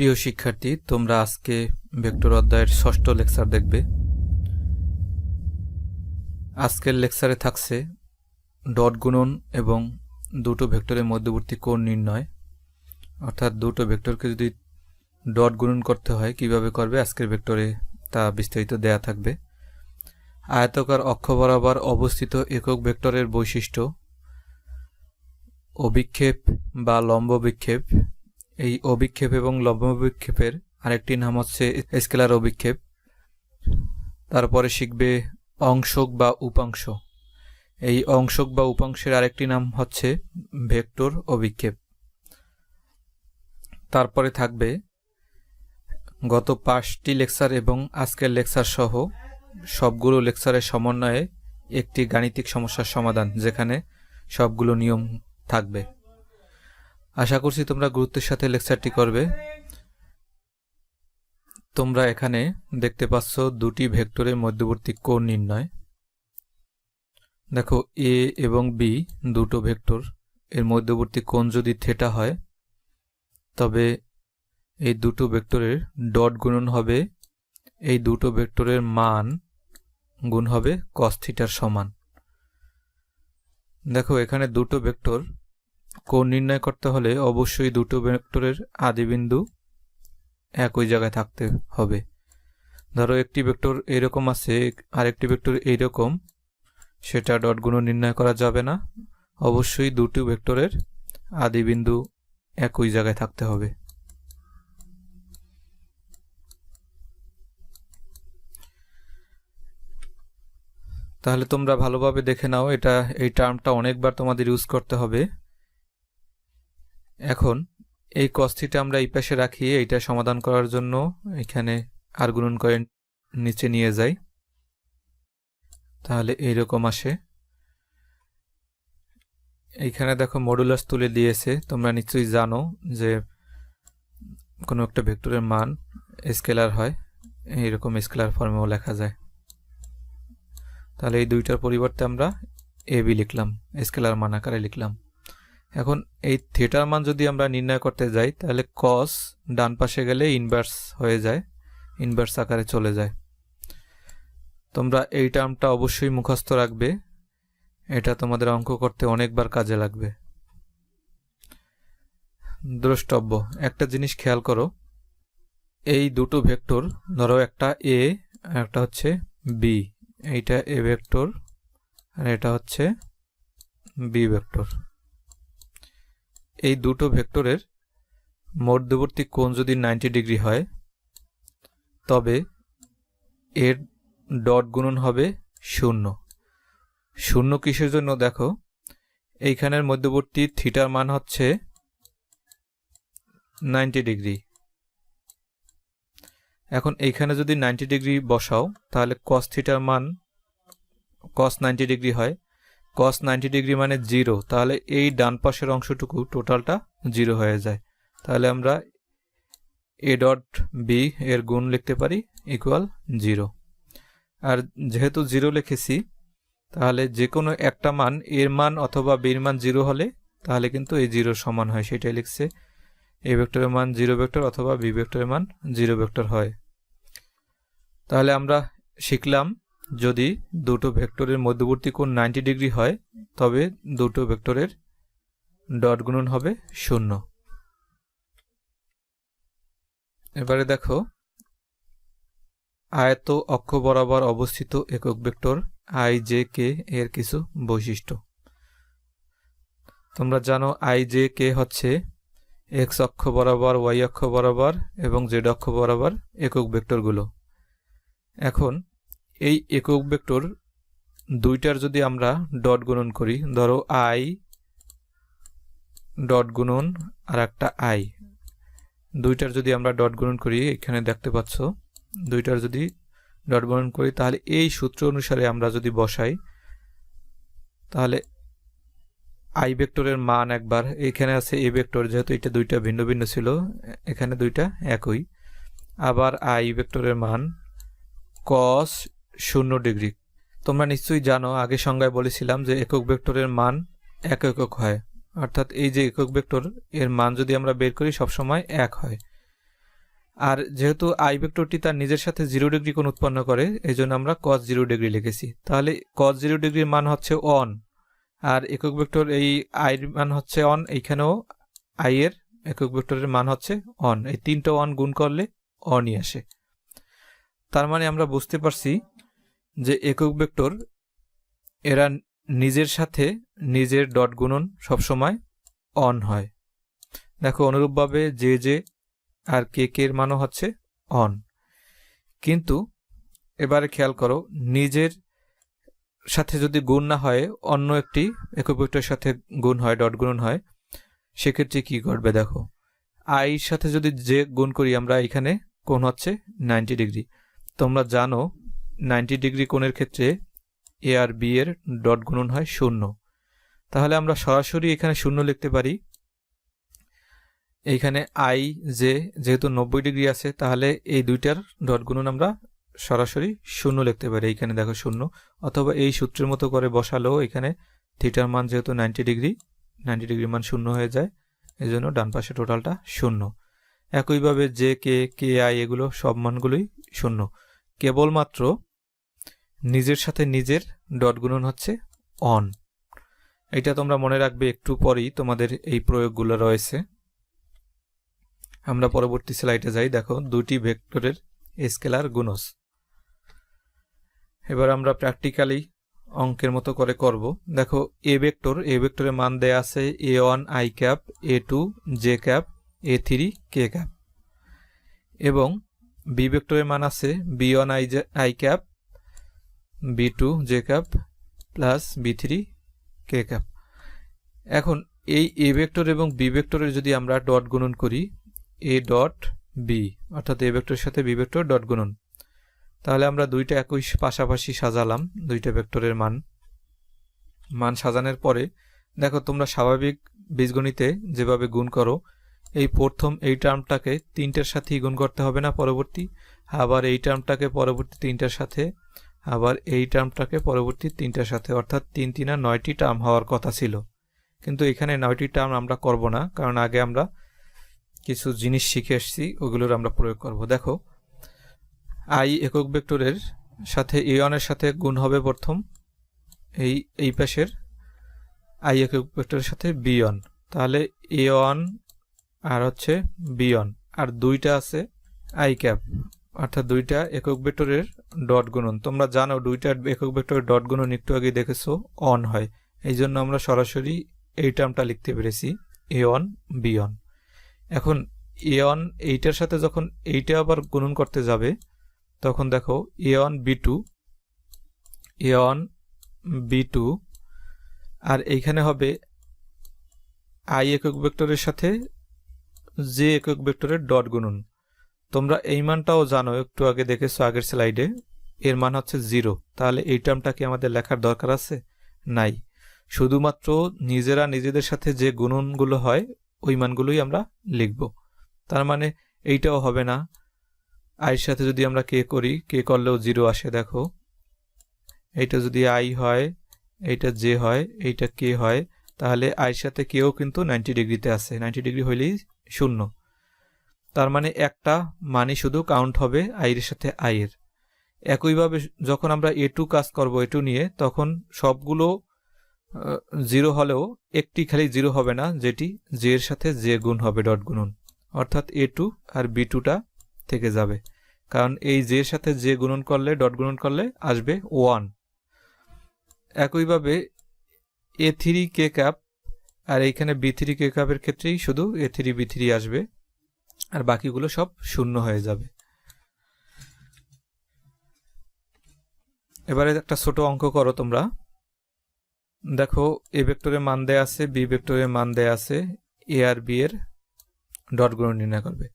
প্রিয় শিক্ষার্থী, তোমরা আজকে ভেক্টর অধ্যায়ের ষষ্ঠ লেকচার দেখবে। আজকের লেকচারে থাকছে ডট গুণন এবং দুটো ভেক্টরের মধ্যবর্তী কোণ নির্ণয়, অর্থাৎ দুটো ভেক্টরকে যদি ডট গুণন করতে হয় কিভাবে করবে আজকের ভেক্টরে তা বিস্তারিত দেয়া থাকবে। আয়তাকার অক্ষ বরাবর অবস্থিত একক ভেক্টরের বৈশিষ্ট্য, অভিক্ষেপ বা লম্ব বিক্ষেপ। এই অভিক্ষেপ এবং লম্ব বিক্ষেপের আরেকটি নাম হচ্ছে স্কেলার অভিক্ষেপ। তারপরে শিখবে অংশক বা উপাংশ। এই অংশক বা উপাংশের আরেকটি নাম হচ্ছে ভেক্টর অভিক্ষেপ। তারপরে থাকবে গত 5টি লেকচার এবং আজকের লেকচার সহ সবগুলো লেকচারের সমন্বয়ে একটি গাণিতিক সমস্যার সমাধান, যেখানে সবগুলো নিয়ম থাকবে। আশা করছি তোমরা গুরুত্বের সাথে লেকচারটি করবে। তোমরা এখানে দেখতে পাচ্ছ দুটি ভেক্টরের মধ্যবর্তী কোণ নির্ণয়। দেখো, এ এবং বি দুটো ভেক্টর, এর মধ্যবর্তী কোণ যদি থিটা হয় তবে এই দুটো ভেক্টরের ডট গুণন হবে এই দুটো ভেক্টরের মান গুণ হবে কস থিটার সমান। দেখো, এখানে দুটো ভেক্টর কোণ নির্ণয় করতে হলে অবশ্যই দুটো ভেক্টরের আদিবিন্দু একই জায়গায় থাকতে হবে। ধরো একটি ভেক্টর এইরকম আছে, আরেকটি ভেক্টর এইরকম, সেটা ডট গুণন নির্ণয় করা যাবে না। অবশ্যই দুটো ভেক্টরের আদিবিন্দু একই জায়গায় থাকতে হবে। তাহলে তোমরা ভালোভাবে দেখে নাও, এই টার্মটা অনেকবার তোমাদের ইউজ করতে হবে। এখন এই cos থিটা আমরা এই পাশে রাখি, এইটা সমাধান করার জন্য এখানে আর গুণন করে নিচে নিয়ে যাই, তাহলে এইরকম আসে। এইখানে দেখো মডুলাস তুলে দিয়েছে। তোমরা নিশ্চয়ই জানো যে কোনো একটা ভেক্টরের মান স্কেলার হয়, এইরকম স্কেলার ফর্মেও লেখা যায়। তাহলে এই দুইটার পরিবর্তে আমরা এবি লিখলাম, স্কেলার মান আকারে লিখলাম। এখন এই থিটার মান যদি আমরা নির্ণয় করতে যাই তাহলে কস ডান পাশে গেলে ইনভার্স হয়ে যায়, ইনভার্স আকারে চলে যায়। তোমরা এই টার্মটা অবশ্যই মুখস্থ রাখবে, এটা তোমাদের অঙ্ক করতে অনেকবার কাজে লাগবে। দ্রষ্টব্য, একটা জিনিস খেয়াল করো, এই দুটো ভেক্টর, ধরো একটা এ আর একটা হচ্ছে বি, এইটা এ ভেক্টর আর এটা হচ্ছে বি ভেক্টর। এই দুটো ভেক্টরের মধ্যবর্তী কোণ যদি 90 ডিগ্রি হয় তবে এর ডট গুণন হবে 0। 0 কিসের জন্য? দেখো, এইখানের মধ্যবর্তী থিটার মান হচ্ছে 90 ডিগ্রি। এখন এইখানে যদি 90 ডিগ্রি বসাও তাহলে cos থিটার মান cos 90 ডিগ্রি হয়। cos 90 ডিগ্রি মানে 0, তাহলে এই ডান পাশের অংশটুকু টোটালটা 0 হয়ে যায়। তাহলে আমরা a ডট বি এর গুণ লিখতে পারি ইকুয়াল 0। আর যেহেতু 0 লিখেছি, তাহলে যে কোনো একটা মান, এর মান অথবা বির মান 0 হলে তাহলে কিন্তু এই 0 সমান হয়, সেটাই লিখছে। এ ভেক্টরের মান 0 ভেক্টর অথবা বি ভেক্টরের মান 0 ভেক্টর হয়। তাহলে আমরা শিখলাম, যদি দুটো ভেক্টরের মধ্যবর্তী কোণ 90 ডিগ্রি হয় তবে দুটো ভেক্টরের ডট গুণন হবে 0। এবারে দেখো, আয়ত অক্ষ বরাবর অবস্থিত একক ভেক্টর আই জে কে এর কিছু বৈশিষ্ট্য। তোমরা জানো আই জে কে হচ্ছে এক্স অক্ষ বরাবর, ওয়াই অক্ষ বরাবর এবং জেড অক্ষ বরাবর একক ভেক্টরগুলো। এখন এই একক ভেক্টর দুইটার যদি আমরা ডট গুণন করি, ধরো আই ডট গুণন আর একটা আই, দুইটার যদি আমরা ডট গুণন করি, এখানে দেখতে পাচ্ছ দুইটার যদি ডট গুণন করি তাহলে এই সূত্র অনুসারে আমরা যদি বসাই তাহলে আই ভেক্টরের মান একবার, এখানে আছে এ ভেক্টর, যেহেতু এটা দুইটা ভিন্ন ভিন্ন ছিল, এখানে দুইটা একই। আবার আই ভেক্টরের মান cos 0 ডিগ্রি। তোমরা নিশ্চয়ই জানো, আগে সংজ্ঞায় বলেছিলাম যে একক ভেক্টরের মান এক একক হয়, অর্থাৎ এই যে একক ভেক্টর এর মান যদি আমরা বের করি সবসময় 1 হয়। আর যেহেতু আই ভেক্টরটি তার নিজের সাথে 0 ডিগ্রি কোণ উৎপন্ন করে, এই জন্য আমরা cos 0 ডিগ্রি লিখেছি। তাহলে cos 0 ডিগ্রির মান হচ্ছে অন, আর একক ভেক্টর এই আই এর মান হচ্ছে অন, এইখানেও আই এর একক ভেক্টরের মান হচ্ছে অন। এই তিনটা অন গুণ করলে অনই আসে। তার মানে আমরা বুঝতে পারছি যে একক ভেক্টর এরা নিজের সাথে নিজের ডট গুণন সবসময় অন হয়। দেখো অনুরূপভাবে যে আর কে এর মানও হচ্ছে অন। কিন্তু এবারে খেয়াল করো, নিজের সাথে যদি গুণ না হয়, অন্য একটি একক ভেক্টরের সাথে গুণ হয়, ডট গুণন হয়, সেক্ষেত্রে কি ঘটবে দেখো। আই এর সাথে যদি যে গুণ করি আমরা, এখানে কোণ হচ্ছে 90 ডিগ্রি। তোমরা জানো 90 ডিগ্রি কোণের ক্ষেত্রে এ আর বি এর ডট গুণন হয় 0। তাহলে আমরা সরাসরি এখানে 0 লিখতে পারি। এইখানে আই যেহেতু 90 ডিগ্রি আছে, তাহলে এই দুইটার ডট গুণন আমরা সরাসরি 0 লিখতে পারি। এইখানে দেখো 0, অথবা এই সূত্রের মতো করে বসালেও এখানে থিটার মান যেহেতু 90 ডিগ্রি মান 0 হয়ে যায়, এই জন্য ডান পাশে টোটালটা 0। একইভাবে যে কে আই এগুলো সব মানগুলোই 0। কেবলমাত্র নিজের সাথে নিজের ডট গুণন হচ্ছে অন। এটা তোমরা মনে রাখবে, একটু পরেই তোমাদের এই প্রয়োগগুলো রয়েছে। আমরা পরবর্তী স্লাইডে যাই। দেখো দুটি ভেক্টরের স্কেলার গুণজ। এবার আমরা প্র্যাকটিক্যালি অঙ্কের মতো করে করব। দেখো এ ভেক্টরের মান দেয়া আছে a1 i cap, a2 j cap, a3 k cap, এবং বি ভেক্টরের মান আছে b1 i cap, b2 j cap plus b3 k cap. এখন এই এ ভেক্টর এবং বি ভেক্টরের যদি আমরা ডট গুণন করি, a ডট বি, অর্থাৎ এ ভেক্টরের সাথে বি ভেক্টর ডট গুণন, তাহলে আমরা দুইটা একই পাশাপাশি সাজালাম। দুইটা ভেক্টরের মান সাজানোর পরে দেখো, তোমরা স্বাভাবিক বীজগণিতে যেভাবে গুণ করো, এই প্রথম এই টার্মটাকে তিনটার সাথেই গুণ করতে হবে না পরবর্তী, আবার এই টার্মটাকে পরবর্তী তিনটার সাথে, আবার এই টার্মটাকে পরবর্তী তিনটার সাথে, অর্থাৎ 3 3 9টি টার্ম হওয়ার কথা ছিল। কিন্তু এখানে 9টি টার্ম আমরা করব না, কারণ আগে আমরা কিছু জিনিস শিখে এসেছি, ওগুলোর আমরা প্রয়োগ করব। দেখো আই একক ভেক্টরের সাথে a1 এর সাথে গুণ হবে প্রথম, এই পাশের আই একক ভেক্টরের সাথে b1, তাহলে a1 আর হচ্ছে b1, আর দুইটা আছে i ক্যাপ, অর্থাৎ দুইটা একক ভেক্টরের ডট গুণন। তোমরা জানো দুইটা একক ভেক্টরের ডট গুণন একটু আগে দেখেছো অন হয়, এই জন্য আমরা সরাসরি এই টার্মটা লিখতে পেরেছি a1 b1। এখন a1 এইটার সাথে যখন এইটা আবার গুণন করতে যাবে, তখন দেখো a1 b2, আর এইখানে হবে আই একক ভেক্টরের সাথে যে একক ভেক্টরের ডট গুণন। তোমরা এই মানটাও জানো, একটু আগে দেখেছো আগের স্লাইডে, এর মান হচ্ছে 0। তাহলে এই টার্মটা কি আমাদের লেখার দরকার আছে? নাই। শুধুমাত্র নিজেরা নিজেদের সাথে যে গুণনগুলো হয় ওই মানগুলোই আমরা লিখব। তার মানে এইটাও হবে না। আইয়ের সাথে যদি আমরা কে করি, কে করলেও 0 আসে। দেখো এইটা যদি আই হয়, এইটা জে হয়, এইটা কে হয়, তাহলে আইয়ের সাথে কেও কিন্তু 90 ডিগ্রিতে আছে, 90 ডিগ্রি হইলেই 0। তার মানে একটা মানই শুধু কাউন্ট হবে আইয়ের সাথে আইয়ের। একইভাবে যখন আমরা a2 কাজ করব a2 নিয়ে, তখন সবগুলো 0 হলেও একটি খালি 0 হবে না, যেটি জে এর সাথে জে গুণ হবে ডট গুণন, অর্থাৎ a2 আর b2টা থেকে যাবে, কারণ এই জে এর সাথে জে গুণন করলে, ডট গুণন করলে আসবে 1। একইভাবে a3 k ক্যাপ, আর এইখানে b3 k ক্যাপের ক্ষেত্রেই শুধু a3 b3 আসবে, আর বাকিগুলো সব 0 হয়ে যাবে। এবারে একটা ছোট অঙ্ক করো তোমরা। দেখো এ ভেক্টরের মান দেয়া আছে, বি ভেক্টরের মান দেয়া আছে, এ আর বি এর ডট গুণন নির্ণয় করবে।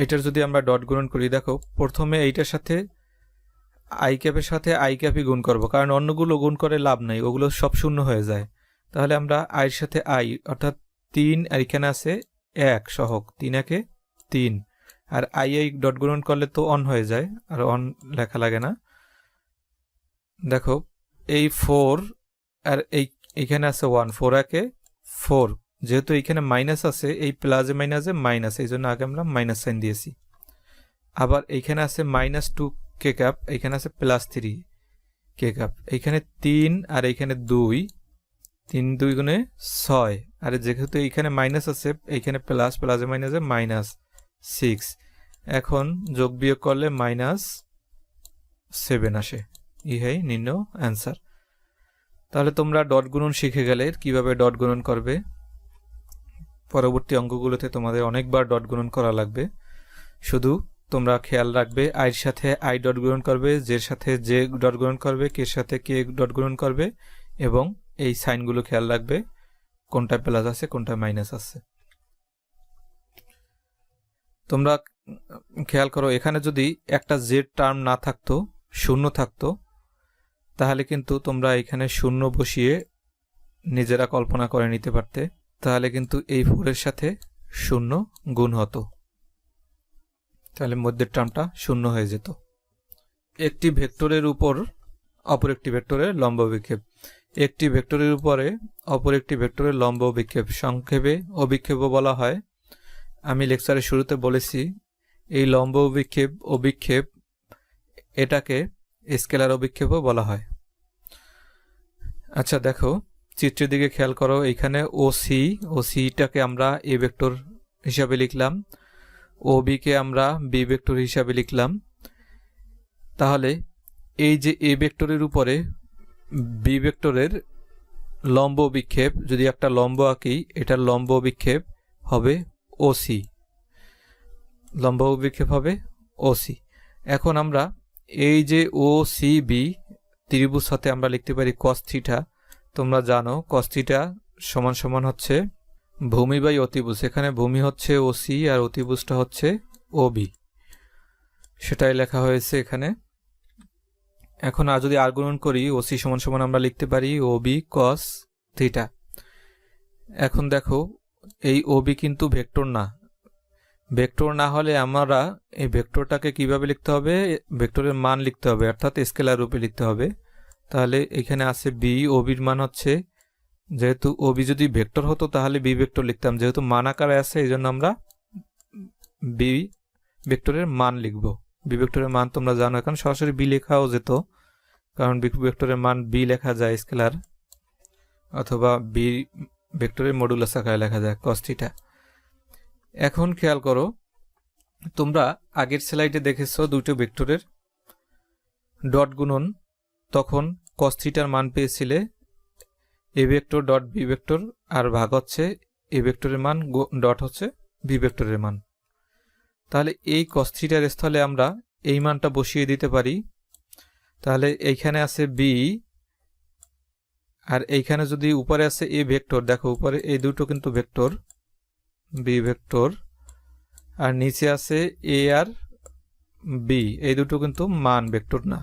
এটার যদি আমরা ডট গুণন করি, দেখো প্রথমে এইটার সাথে আই ক্যাপের সাথে আই ক্যাপই গুণ করব, কারণ অন্যগুলো গুণ করে লাভ নাই, ওগুলো সব 0 হয়ে যায়। তাহলে আমরা আইয়ের সাথে আই, অর্থাৎ 3, আর এখানে আছে 1 সহগ, 3 একে 3, আর আই ডট গুণন করলে তো অন হয়ে যায়, আর অন লেখা লাগে না। দেখো এই 4, আর এইখানে আছে 1, 4 একে 4, যেহেতু এইখানে মাইনাস আছে, এই প্লাসে মাইনাসে মাইনাস, এই জন্য আগে আমরা মাইনাস সাইন দিয়েছি। আবার এইখানে আছে -2 কে ক্যাপ, এইখানে আছে +3 কে ক্যাপ, এইখানে 3 আর এইখানে 2, 3 2 গুণে 6, আর যেহেতু এইখানে মাইনাস আছে, এইখানে প্লাস, প্লাসে মাইনাসে -6, এখন যোগ বিয়োগ করলে -7 আসে। ইহাই নিম্ন অ্যান্সার। তাহলে তোমরা ডট গুণন শিখে গেলে কিভাবে ডট গুণন করবে। পরবর্তী অঙ্কগুলোতে তোমাদের অনেকবার ডট গুণন করা লাগবে। শুধু তোমরা খেয়াল রাখবে আইয়ের সাথে আই ডট গুণন করবে, জের সাথে জে ডট গুণন করবে, কে সাথে কে ডট গুণন করবে, এবং এই সাইনগুলো খেয়াল রাখবে কোনটা প্লাস আছে কোনটা মাইনাস আছে। তোমরা খেয়াল করো, এখানে যদি একটা জেড টার্ম না থাকতো, শূন্য থাকতো, তাহলে কিন্তু তোমরা এখানে শূন্য বসিয়ে নিজেরা কল্পনা করে নিতে পারতে, তাহলে কিন্তু এই 4 এর সাথে শূন্য গুণ হতো, তাহলে মধ্যের টার্মটা শূন্য হয়ে যেত। একটি ভেক্টরের উপর অপর একটি ভেক্টরের লম্ব বিক্ষেপ। একটি ভেক্টরের উপরে অপর একটি ভেক্টরের লম্ব বিক্ষেপ, সংক্ষেপে অভিক্ষেপও বলা হয়। আমি লেকচারের শুরুতে বলেছি এই লম্ব অভিক্ষেপ এটাকে স্কেলার অভিক্ষেপও বলা হয়। আচ্ছা দেখো, চিত্রের দিকে খেয়াল করো, এইখানে ওসিটাকে আমরা এ ভেক্টর হিসাবে লিখলাম, ওবিকে আমরা বি ভেক্টর হিসাবে লিখলাম। তাহলে এই যে এ ভেক্টরের উপরে বি ভেক্টরের লম্ব বিক্ষেপ, যদি একটা লম্ব আঁকি, এটার লম্ব বিক্ষেপ হবে ওসি, লম্ব বিক্ষেপ হবে ওসি। এখন আমরা এই যে ও সি বি ত্রিভুজ সাথে আমরা লিখতে পারি cos থিটা। তোমরা জানো cos থিটা সমান সমান হচ্ছে ভূমি বাই অতিভুজ, এখানে ভূমি হচ্ছে ওসি আর অতিভুজটা হচ্ছে ওবি, সেটাই লেখা হয়েছে এখানে। এখন আর যদি আর গুণন করি, ওসি সমান সমান আমরা লিখতে পারি ওবি cos থিটা। এখন দেখো এই ওবি কিন্তু ভেক্টর না, ভেক্টর না হলে আমরা এই ভেক্টরটাকে কিভাবে লিখতে হবে, ভেক্টরের মান লিখতে হবে, অর্থাৎ স্কেলার রূপে লিখতে হবে। তাহলে এখানে আছে বি, ওবির মান হচ্ছে, যেহেতু ওবি যদি ভেক্টর হতো তাহলে বি ভেক্টর লিখতাম, যেহেতু মান আকারে আছে এই জন্য আমরা বি ভেক্টরের মান লিখব। বি ভেক্টরের মান তোমরা জানো, এখন সরাসরি বি লেখাও যেত, কারণ বি ভেক্টরের মান বি লেখা যায় স্কেলার, অথবা বি ভেক্টরের মডুলাস আকারে লেখা যায় cos থিটা। এখন খেয়াল করো, তোমরা আগের স্লাইডে দেখেছো দুটো ভেক্টরের ডট গুণন, তখন cos থিটার মান পেয়েছিলে A vector dot B vector, আর ভাগ হচ্ছে এ ভেক্টরের মান ডট হচ্ছে বি ভেক্টরের মান। তাহলে এই cos থিটার স্থলে আমরা এই মানটা বসিয়ে দিতে পারি। তাহলে এইখানে আছে বি, আর এইখানে যদি উপরে আছে এ ভেক্টর, দেখো উপরে এই দুটো কিন্তু ভেক্টর, বি ভেক্টর, আর নিচে আছে এ আর বি, এই দুটো কিন্তু মান ভেক্টর না।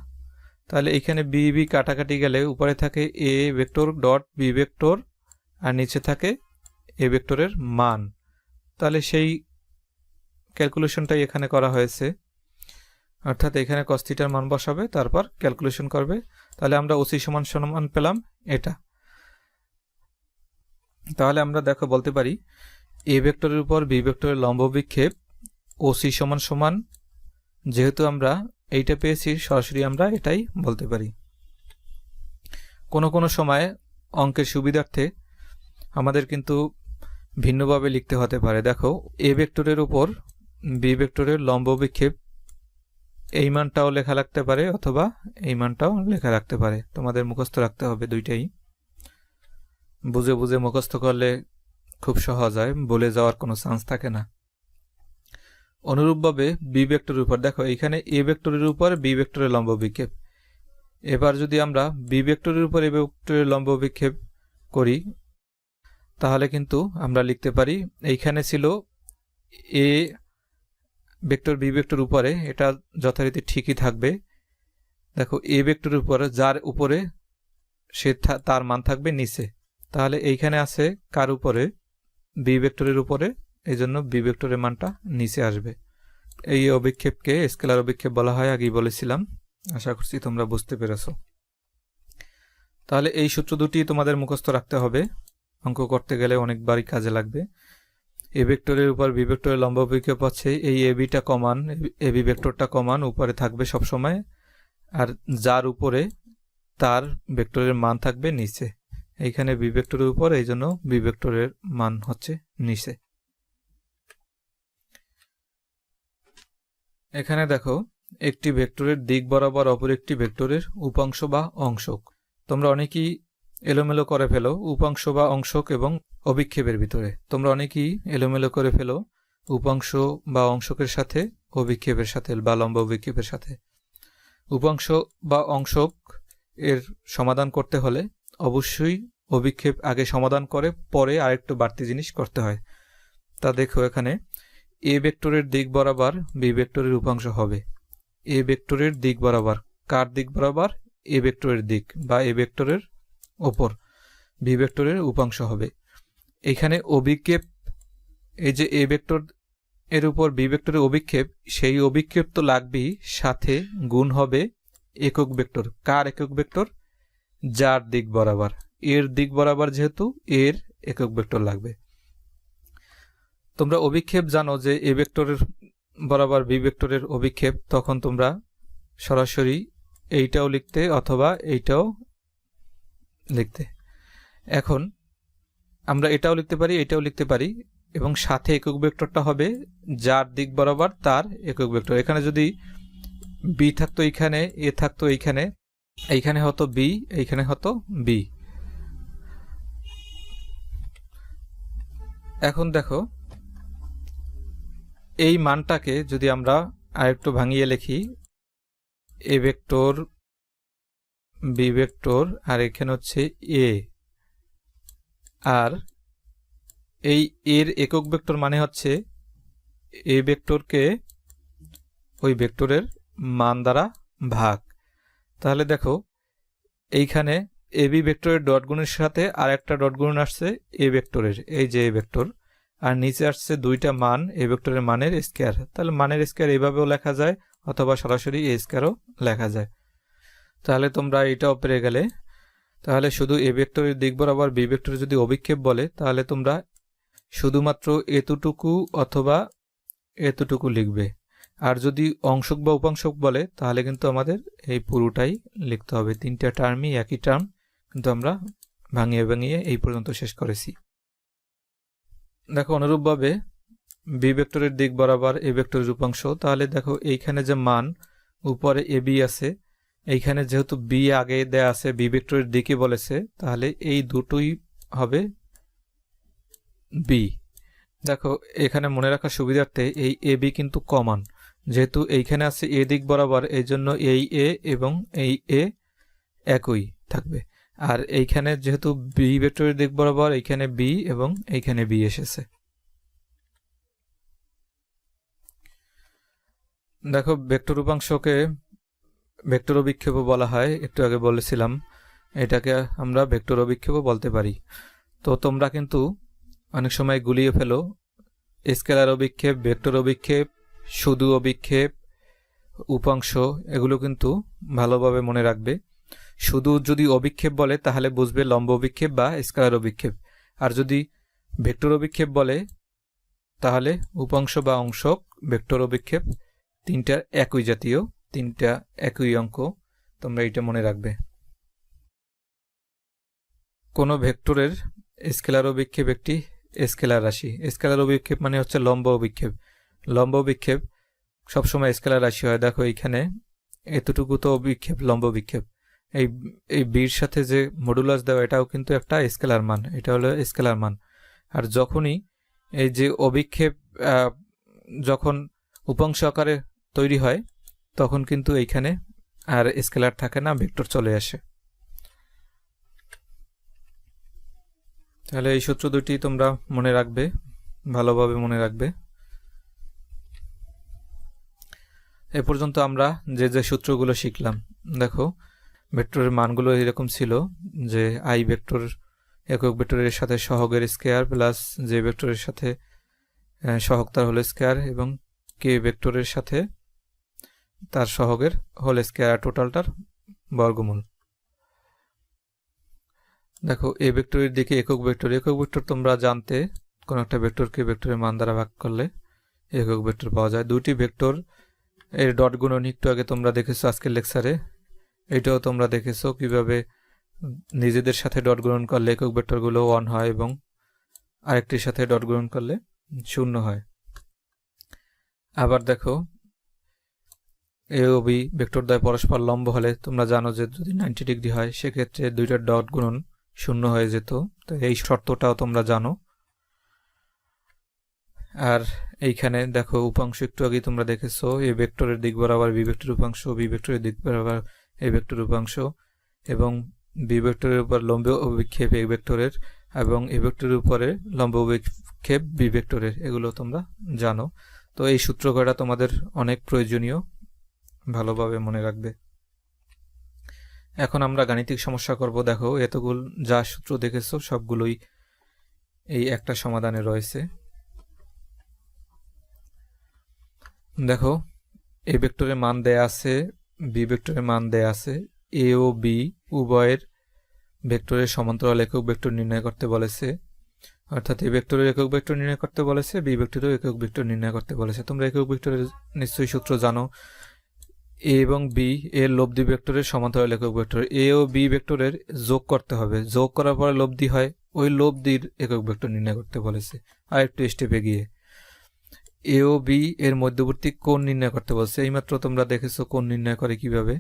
তাহলে এখানে বি বি কাটাকাটি গেলে উপরে থাকে A vector dot B vector, আর নিচে থাকে এ ভেক্টরের মান। তাহলে সেই ক্যালকুলেশনটাই এখানে করা হয়েছে, অর্থাৎ এখানে cos থিটার মান বসাবে, তারপর ক্যালকুলেশন করবে। তাহলে আমরা ওসি সমান সমান পেলাম এটা। তাহলে আমরা দেখো বলতে পারি এ ভেক্টরের উপর বি ভেক্টরের লম্ব বিক্ষেপ ওসি সমান সমান, যেহেতু আমরা এইটা পেয়েছি সরাসরি আমরা এটাই বলতে পারি। কোনো কোনো সময় অঙ্কের সুবিধার্থে আমাদের কিন্তু ভিন্নভাবে লিখতে হতে পারে। দেখো এ ভেক্টরের উপর বি ভেক্টরের লম্ব বিক্ষেপ, এই মানটাও লেখা রাখতে পারে অথবা এই মানটাও লেখা রাখতে পারে, তোমাদের মুখস্থ রাখতে হবে দুইটাই। বুঝে বুঝে মুখস্থ করলে খুব সহজ হয়, বলে যাওয়ার কোনো চান্স থাকে না। অনুরূপভাবে বি ভেক্টরের উপর, দেখো এইখানে এ ভেক্টরের উপর বি ভেক্টরের লম্ব বিক্ষেপ। এবার যদি আমরা বি ভেক্টরের উপর এ ভেক্টরের লম্ব বিক্ষেপ করি, তাহলে কিন্তু আমরা লিখতে পারি এইখানে ছিল এ ভেক্টর বি ভেক্টর উপরে, এটা যথারীতি ঠিকই থাকবে। দেখো এ ভেক্টরের উপরে, যার উপরে সে তার মান থাকবে নিচে, তাহলে এইখানে আছে কার উপরে, বি ভেক্টরের উপরে, এই জন্য বি ভেক্টরের মানটা নিচে আসবে। এই অভিক্ষেপকে স্কেলার অভিক্ষেপ বলা হয়, আগেই বলেছিলাম। আশা করছি তোমরা বুঝতে পেরেছো। তাহলে এই সূত্র দুটি তোমাদের মুখস্থ রাখতে হবে। অঙ্ক করতে গেলে অনেকবারই কাজে লাগবে। এ ভেক্টরের উপর বি ভেক্টরের লম্ব অভিক্ষেপ আছে, এই এবিটা কমান, এবি ভেক্টরটা কমান উপরে থাকবে সবসময়, আর যার উপরে তার ভেক্টরের মান থাকবে নিচে। এইখানে বি ভেক্টরের উপর, এই জন্য বি ভেক্টরের মান হচ্ছে নিচে। এখানে দেখো একটি ভেক্টরের দিক বরাবর অপর একটি ভেক্টরের উপাংশ বা অংশক। তোমরা অনেকেই এলোমেলো করে ফেলো উপাংশ বা অংশক এবং অভিক্ষেপের ভিতরে। তোমরা অনেকেই এলোমেলো করে ফেলো উপাংশ বা অংশকের সাথে অভিক্ষেপের সাথে বা লম্ব অভিক্ষেপের সাথে। উপাংশ বা অংশক এর সমাধান করতে হলে অবশ্যই অভিক্ষেপ আগে সমাধান করে পরে আরেকটু বাড়তি জিনিস করতে হয়। তা দেখো এখানে এ ভেক্টরের দিক বরাবর বি ভেক্টরের উপাংশ হবে। এ ভেক্টরের দিক বরাবর, কার দিক বরাবর? এ ভেক্টরের দিক বা এ ভেক্টরের ওপর বি ভেক্টরের উপাংশ হবে। এখানে অভিক্ষেপ, এই যে এ ভেক্টর এর উপর বি ভেক্টরের অভিক্ষেপ, সেই অভিক্ষেপ তো লাগবেই, সাথে গুণ হবে একক ভেক্টর। কার একক ভেক্টর? যার দিক বরাবর, এর দিক বরাবর যেহেতু এর একক ভেক্টর লাগবে। তোমরা অভিক্ষেপ জানো যে এ ভেক্টরের বরাবর বি ভেক্টরের অভিক্ষেপ, তখন তোমরা সরাসরি এইটাও লিখতে অথবা এইটাও লিখতে। এখন আমরা এটাও লিখতে পারি, এটাও লিখতে পারি, এবং সাথে একক ভেক্টরটা হবে যার দিক বরাবর তার একক ভেক্টর। এখানে যদি বি থাকতো এইখানে, এ থাকতো এইখানে, এইখানে হতো বি, এইখানে হতো বি। এখন দেখো এই মানটাকে যদি আমরা আরেকটু ভাঙিয়ে লিখি, এ ভেক্টর বি ভেক্টর আর এখানে হচ্ছে এ, আর এই এর একক ভেক্টর মানে হচ্ছে এ ভেক্টরকে ওই ভেক্টরের মান দ্বারা ভাগ। তাহলে দেখো এইখানে এ বি ভেক্টরের ডট গুণের সাথে আর একটা ডট গুণ আসছে এ ভেক্টরের, এই যে এ ভেক্টর, আর নিচে আসছে দুইটা মান এ ভেক্টরের মানের স্কয়ার। তাহলে মানের স্কয়ার এইভাবেও লেখা যায় অথবা সরাসরি এ স্কয়ারও লেখা যায়। তাহলে তোমরা এটাও পেরে গেলে। তাহলে শুধু এ ভেক্টরের দিক বরাবর বি ভেক্টর যদি অভিক্ষেপ বলে, তাহলে তোমরা শুধুমাত্র এতটুকু অথবা এতটুকু লিখবে। আর যদি অংশক বা উপাংশক বলে, তাহলে কিন্তু আমাদের এই পুরোটাই লিখতে হবে। তিনটা টার্মই একই টার্ম, কিন্তু আমরা ভাঙিয়ে ভাঙিয়ে এই পর্যন্ত শেষ করেছি। দেখো অনুরূপভাবে বি ভেক্টরের দিক বরাবর এ ভেক্টরের উপাংশ, তাহলে দেখো এইখানে যে মান উপরে এ বি আছে, এইখানে যেহেতু বি আগে দেয়া আছে, বি ভেক্টরের দিকে বলেছে, তাহলে এই দুটোই হবে বি। দেখো এখানে মনে রাখার সুবিধার্থে এই এ বি কিন্তু কমান, যেহেতু এইখানে আছে এ দিক বরাবর, এই জন্য এই এ এবং এই এ একই থাকবে। আর এইখানে যেহেতু বি ভেক্টরের দিক বরাবর, এইখানে বি এবং এইখানে বি এসেছে। দেখো ভেক্টর উপাংশকে ভেক্টর অভিক্ষেপও বলা হয়, একটু আগে বলেছিলাম, এটাকে আমরা ভেক্টর অভিক্ষেপও বলতে পারি। তো তোমরা কিন্তু অনেক সময় গুলিয়ে ফেলো স্কেলার অভিক্ষেপ, ভেক্টর অভিক্ষেপ, শুধু অভিক্ষেপ, উপাংশ, এগুলো কিন্তু ভালোভাবে মনে রাখবে। শুধু যদি অভিক্ষেপ বলে তাহলে বুঝবে লম্ব অভিক্ষেপ বা স্কেলার অভিক্ষেপ, আর যদি ভেক্টর অভিক্ষেপ বলে তাহলে উপাংশ বা অংশক, ভেক্টর অভিক্ষেপ, তিনটা একই জাতীয়, তিনটা একই অঙ্ক, তোমরা এটা মনে রাখবে। কোনো ভেক্টরের স্কেলার অভিক্ষেপ একটি স্কেলার রাশি। স্কেলার অভিক্ষেপ মানে হচ্ছে লম্ব অভিক্ষেপ। লম্ব অভিক্ষেপ সবসময় স্কেলার রাশি হয়। দেখো এইখানে এতটুকু তো অভিক্ষেপ, লম্ব অভিক্ষেপ। এই বির সাথে যে মডুলাস দেওয়া, এটাও কিন্তু একটা স্কেলার মান, এটা হলো স্কেলার মান। আর যখনই এই যে অভিক্ষেপ যখন উপাংশ আকারে তৈরি হয়, তখন কিন্তু এইখানে আর স্কেলার থাকে না, ভেক্টর চলে আসে। তাহলে এই সূত্র দুটি তোমরা মনে রাখবে, ভালোভাবে মনে রাখবে। এ পর্যন্ত আমরা যে যে সূত্রগুলো শিখলাম, দেখো ভেক্টরের মানগুলো এরকম ছিল যে আই ভেক্টর একক ভেক্টরের সাথে সহগের স্কয়ার প্লাস জে ভেক্টরের সাথে সহগ তার হোল স্কয়ার এবং কে ভেক্টরের সাথে তার সহগের হোল স্কয়ার, টোটালটার বর্গমূল। দেখো এ ভেক্টরের দিকে একক ভেক্টর তোমরা জানতে কোন একটা ভেক্টরকে ভেক্টরের মান দ্বারা ভাগ করলে একক ভেক্টর পাওয়া যায়। দুইটি ভেক্টর এর ডট গুণন একটু আগে তোমরা দেখেছো আজকের লেকচারে, এটাও তোমরা দেখেছো কিভাবে নিজেদের সাথে ডট গুণন করলে একক ভেক্টরগুলো 1 হয় এবং আরেকটির সাথে ডট গুণন করলে 0 হয়। আবার দেখো এ ও বি ভেক্টর দ্বয় পরস্পর লম্ব হলে তোমরা জানো যে যদি 90 ডিগ্রি হয় সেক্ষেত্রে দুইটার ডট গুণন 0 হয়ে যেত, তো এই শর্তটাও তোমরা জানো। আর এইখানে দেখো উপাংশ একটু আগে তোমরা দেখেছো এ ভেক্টরের দিক বরাবর বি ভেক্টর উপাংশ, বি ভেক্টরের দিক বরাবর এ ভেক্টর উপাংশ এবং বি ভেক্টরের উপর লম্ব অভিক্ষেপ এ ভেক্টরের এবং এ ভেক্টরের উপরে লম্ব অভিক্ষেপ বি ভেক্টরের, এগুলো তোমরা জানো। তো এই সূত্র কয়টা তোমাদের অনেক প্রয়োজনীয়, ভালোভাবে মনে রাখবে। এখন আমরা গাণিতিক সমস্যা করব। দেখো এতগুলো যা সূত্র দেখেছো সবগুলোই এই একটা সমাধানে রয়েছে। দেখো এ ভেক্টরের মান দেয়া আছে, বি ভেক্টরের মান দেয়া আছে, এ ও বি উভয়ের ভেক্টরের সমান্তরাল একক ভেক্টর নির্ণয় করতে বলেছে, অর্থাৎ এ ভেক্টরের একক ভেক্টর নির্ণয় করতে বলেছে, বি ভেক্টরের একক ভেক্টর নির্ণয় করতে বলেছে। তোমরা একক ভেক্টরের নিশ্চয়ই সূত্র জানো, এ এবং বি এর লব্ধি ভেক্টরের সমান্তরাল একক ভেক্টর। এ ও বি ভেক্টরের যোগ করতে হবে, যোগ করার পরে লব্ধি হয়, ওই লব্ধির একক ভেক্টর নির্ণয় করতে বলেছে। আর একটু স্টেপে গিয়ে এ ও বি এর মধ্যবর্তী কোণ নির্ণয় করতে বলছে। এইমাত্র তোমরা দেখেছো কোণ নির্ণয় করে কিভাবে।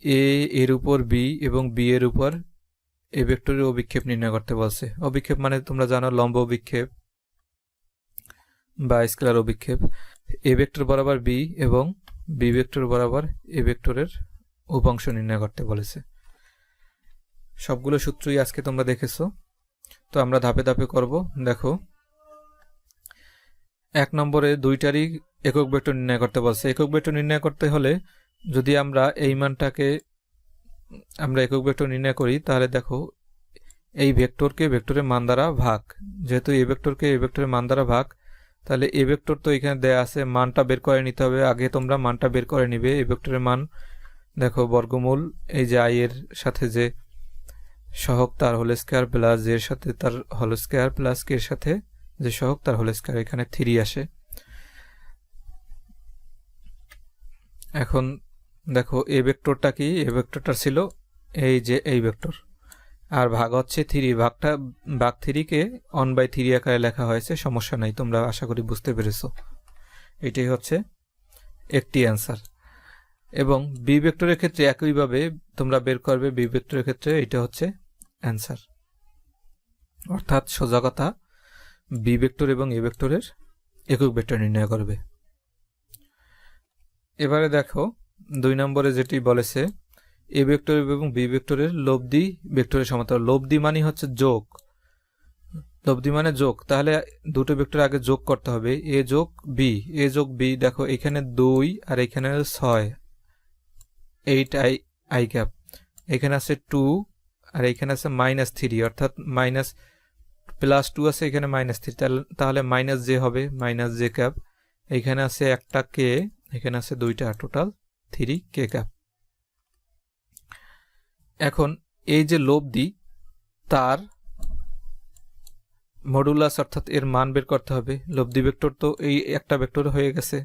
এ এর উপর বি এবং বি এর উপর এ ভেক্টরের অভিক্ষেপ নির্ণয় করতে বলছে। অভিক্ষেপ মানে তোমরা জানো লম্ব অভিক্ষেপ বা স্কেলার অভিক্ষেপ। এ ভেক্টর বরাবর বি এবং বি ভেক্টর বরাবর এ ভেক্টরের উপাংশ নির্ণয় করতে বলেছে। সবগুলো সূত্রই আজকে তোমরা দেখেছো, তো আমরা ধাপে ধাপে করব। দেখো 1 নম্বরে দুইটারই একক ভেক্টর নির্ণয় করতে বলছে। একক ভেক্টর নির্ণয় করতে হলে যদি আমরা এই মানটাকে আমরা একক ভেক্টর নির্ণয় করি তাহলে দেখো এই ভেক্টরকে ভেক্টরের মান দ্বারা ভাগ, যেহেতু এই ভেক্টরকে এই ভেক্টরের মান দ্বারা ভাগ, তাহলে এ ভেক্টর তো এখানে দেয়া আছে, মানটা বের করে নিতে হবে। আগে তোমরা মানটা বের করে নিবে। এই ভেক্টরের মান দেখো বর্গমূল, এই যে আই এর সাথে যে সহগ তার হোল স্কয়ার প্লাস জে এর সাথে তার হোল স্কয়ার প্লাস কে এর সাথে যে সহগ তার হোল স্কয়ার, এখানে 3 আসে। এখন দেখো এই ভেক্টরটা কি, এই ভেক্টরটা ছিল এই যে এই ভেক্টর, আর ভাগ হচ্ছে 3, ভাগ 3 কে 1/3 আকারে লেখা হয়েছে। সমস্যা নাই, তোমরা আশা করি বুঝতে পেরেছো। এটাই হচ্ছে একটি অ্যান্সার। এবং বি ভেক্টরের ক্ষেত্রে একইভাবে তোমরা বের করবে, বি ভেক্টরের ক্ষেত্রে এটা হচ্ছে অ্যান্সার। অর্থাৎ সোজা কথা বি ভেক্টর এবং এ ভেক্টরের একক ভেক্টর নির্ণয় করবে। এবারে দেখো 2 নম্বরে যেটি বলেছে এ ভেক্টর এবং বি ভেক্টরের লব্ধি ভেক্টরের সমান্তরাল। লব্ধি মানে হচ্ছে যোগ, লব্ধি মানে যোগ, তাহলে দুটো ভেক্টর আগে যোগ করতে হবে। এ যোগ বি, এ যোগ বি, দেখো এখানে 2 আর এখানে 6, 8 আই ক্যাপ, এখানে আছে 2 আর এখানে আছে -3, অর্থাৎ +2 আছে এখানে -3, তাহলে মাইনাস জে হবে, মাইনাস জে ক্যাপ। এখানে আছে একটা কে, এখানে আছে 2টা, টোটাল 3 কে ক্যাপ। এখন এই যে লব্ধি তার মডুলাস অর্থাৎ এর মান বের করতে হবে। লব্ধি ভেক্টর তো এই একটা ভেক্টর হয়ে গেছে,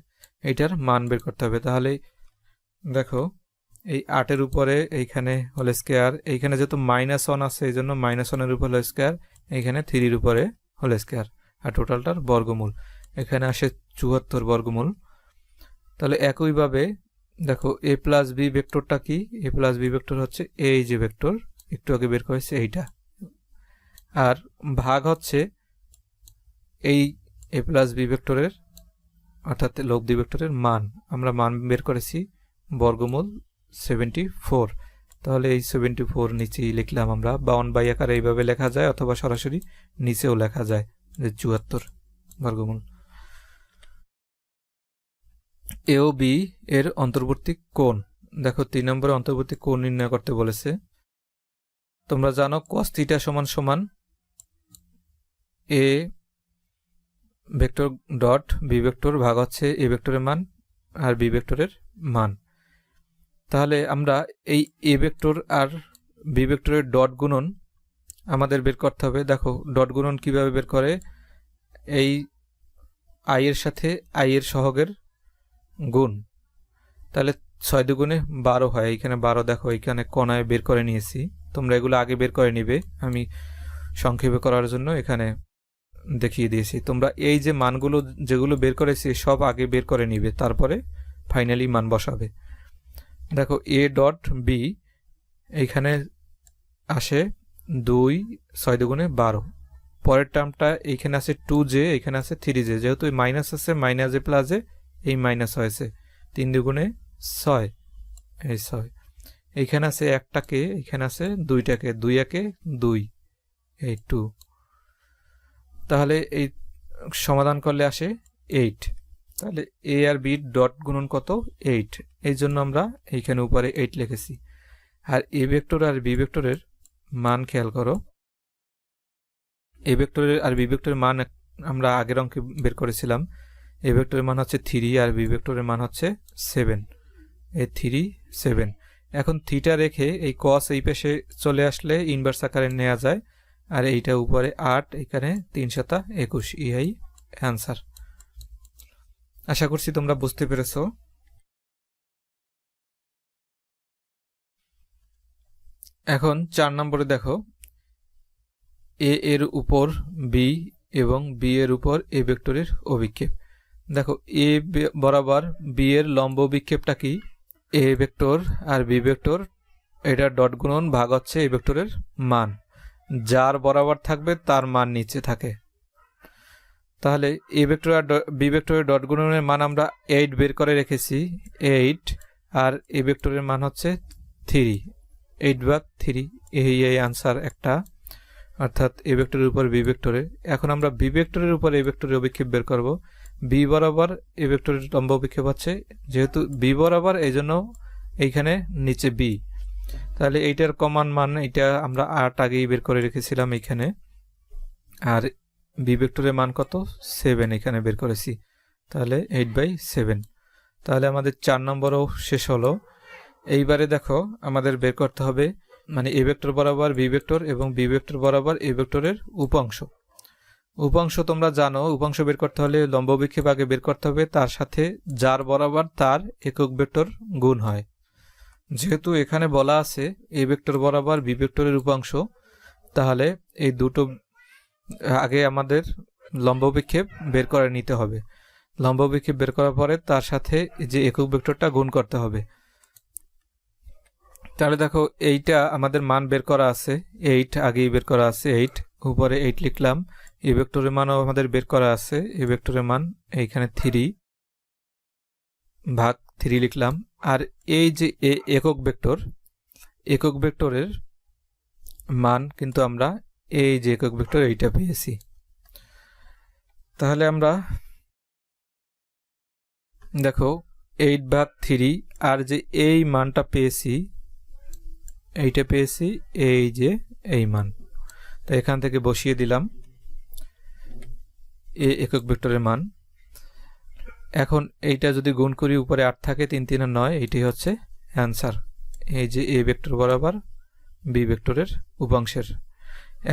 এইটার মান বের করতে হবে। তাহলে দেখো এই 8 এর উপরে এইখানে হোল স্কয়ার, এইখানে যেহেতু -1 আছে এই জন্য -1 এর উপর হোল স্কয়ার, এইখানে 3 এর উপরে হোল স্কয়ার, আর টোটালটার বর্গমূল এখানে আসে 74 বর্গমূল। তাহলে একইভাবে দেখো এ প্লাস বি ভেক্টরটা কি, এ প্লাস বি ভেক্টর হচ্ছে এই যে ভেক্টর একটু আগে বের করেছে এইটা, আর ভাগ হচ্ছে এই এ প্লাস বি ভেক্টরের অর্থাৎ লব্ধি ভেক্টরের মান। আমরা মান বের করেছি বর্গমূল 74, তাহলে এই 74 নিচেই লিখলাম আমরা, বা 1/, আকারে এইভাবে লেখা যায় অথবা সরাসরি নিচেও লেখা যায় যে 74 বর্গমূল। এ ও বি এর অন্তর্বর্তী কোণ, দেখো 3 নম্বরে অন্তর্বর্তী কোণ নির্ণয় করতে বলেছে। তোমরা জানো cos θ = A vector dot B vector ভাগ হচ্ছে এ ভেক্টরের মান আর বি ভেক্টরের মান। তাহলে আমরা এই এ ভেক্টর আর বি ভেক্টরের ডট গুণন আমাদের বের করতে হবে। দেখো ডট গুণন কিভাবে বের করে, এই আই এর সাথে আই এর সহগের গুণ, তাহলে 6 দুগুণে 12 হয়। এইখানে 12 দেখো এইখানে কোণায় বের করে নিয়েছি, তোমরা এগুলো আগে বের করে নিবে, আমি সংক্ষেপে করার জন্য এখানে দেখিয়ে দিয়েছি। তোমরা এই যে মানগুলো যেগুলো বের করেছি সব আগে বের করে নিবে, তারপরে ফাইনালি মান বসাবে। দেখো এ ডট বি এইখানে আসে 2, 6 দুগুণে 12, পরের টার্মটা এইখানে আছে 2j, এইখানে আছে 3j, যেহেতু মাইনাস আছে মাইনাস এ প্লাস এ এই মাইনাস হয়েছে, 3 দুগুণে 6, এই 6, এইখানে আছে একটাকে, এইখানে আছে দুইটাকে, 2 একে 2, এই 2, তাহলে এই সমাধান করলে আসে 8। তাহলে এ আর বি ডট গুণন কত 8, এই জন্য আমরা এইখানে উপরে 8 লিখেছি। আর এ ভেক্টর আর বি ভেক্টরের মান খেয়াল করো, এ ভেক্টরের আর বি ভেক্টরের মান আমরা আগের অঙ্কে বের করেছিলাম। এ ভেক্টরের মান হচ্ছে 3 আর বি ভেক্টরের মান হচ্ছে 7, এই 3 7। এখন থিটা রেখে এই কস এই পাশে চলে আসলে ইনভার্স আকারে নেওয়া যায়, আর এইটা উপরে 8, এখানে 3 × 21, ইহাই অ্যান্সার। আশা করছি তোমরা বুঝতে পেরেছো। এখন 4 নম্বরে দেখো এ এর উপর বি এবং বি এর উপর এ ভেক্টরের অভিক্ষেপ। দেখো এ বরাবর বি এর লম্ব অভিক্ষেপটা কি, এ ভেক্টর আর বি ভেক্টর এটা ডট গুণন ভাগ হচ্ছে এ ভেক্টরের মান, যার বরাবর থাকবে তার মান নিচে থাকে। তাহলে এ ভেক্টর আর বি ভেক্টরের ডট গুণনের মান আমরা 8 বের করে রেখেছি, 8, আর এ ভেক্টরের মান হচ্ছে 3, 8/3, এই আনসার একটা, অর্থাৎ এ ভেক্টরের উপর বি ভেক্টরের। এখন আমরা বি ভেক্টরের উপর এ ভেক্টরের অভিক্ষেপ বের করব। বি বরাবর এ ভেক্টরের লম্ব অভিক্ষেপ হচ্ছে, যেহেতু বি বরাবর এই জন্য এইখানে নিচে বি, তাহলে এইটার কমন মান এটা আমরা 8 আগেই বের করে রেখেছিলাম এইখানে, আর বি ভেক্টরের মান কত 7 এখানে বের করেছি, তাহলে 8/7। তাহলে আমাদের 4 নম্বরও শেষ হলো। এইবারে দেখো আমাদের বের করতে হবে মানে এ ভেক্টর বরাবর বি ভেক্টর এবং বি ভেক্টর বরাবর এ ভেক্টরের উপাংশ। উপাংশ তোমরা জানো, উপাংশ বের করতে হলে লম্ব অভিক্ষেপ আগে বের করতে হবে, তার সাথে যার বরাবর তার একক ভেক্টর গুণ হয়। যেহেতু এখানে বলা আছে এ ভেক্টর বরাবর বি ভেক্টরের উপাংশ, তাহলে এই দুটো আগে আমাদের লম্ব অভিক্ষেপ বের করে নিতে হবে। লম্ব অভিক্ষেপ বের করার পরে তার সাথে যে একক ভেক্টরটা গুণ করতে হবে। তাহলে দেখো এইটা আমাদের মান বের করা আছে 8, আগেই বের করা আছে 8, উপরে 8 লিখলাম। এ ভেক্টরের মানও আমাদের বের করা আছে, এ ভেক্টরের মান এইখানে 3 ভাগ 3 লিখলাম। আর এই যে একক ভেক্টর, একক ভেক্টরের মান কিন্তু আমরা এই যে একক ভেক্টর এইটা পেয়েছি। তাহলে আমরা দেখো 8/3 আর যে এই মানটা পেয়েছি, এইটা পেয়েছি এই যে এই মান, তো এখান থেকে বসিয়ে দিলাম এই একক ভেক্টরের মান। এখন এইটা যদি গুণ করি উপরে 8 থাকে, 3 3 9, এইটাই হচ্ছে অ্যান্সার, এই যে এ ভেক্টর বরাবর বি ভেক্টরের উপাংশের।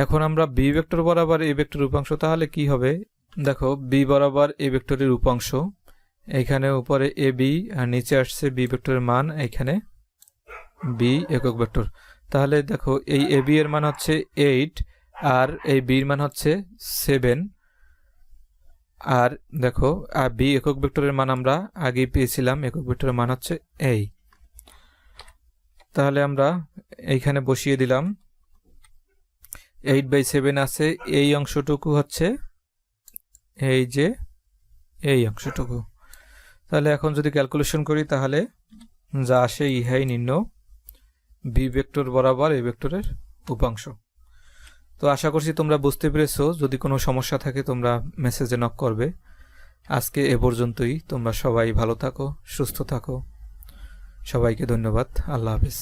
এখন আমরা বি ভেক্টর বরাবর এ ভেক্টরের উপাংশ, তাহলে কি হবে দেখো বি বরাবর এ ভেক্টরের উপাংশ, এইখানে উপরে এ বি আর নিচে আসছে বি ভেক্টরের মান, এইখানে বি একক ভেক্টর। তাহলে দেখো এই এ বি এর মান হচ্ছে 8 আর এই বির মান হচ্ছে 7, আর দেখো আর বি একক ভেক্টরের মান আমরা আগেই পেয়েছিলাম, একক ভেক্টরের মান হচ্ছে এই। তাহলে আমরা এইখানে বসিয়ে দিলাম 8/7 আছে, এই অংশটুকু হচ্ছে এই যে এই অংশটুকু। তাহলে এখন যদি ক্যালকুলেশন করি তাহলে যা আসে ইহাই নির্ণয় বি ভেক্টর বরাবর এ ভেক্টরের উপাংশ। তো আশা করছি তোমরা বুঝতে পেরেছো। যদি কোনো সমস্যা থাকে তোমরা মেসেজে নক করবে। আজকে এ পর্যন্তই। তোমরা সবাই ভালো থাকো, সুস্থ থাকো। সবাইকে ধন্যবাদ। আল্লাহ হাফেজ।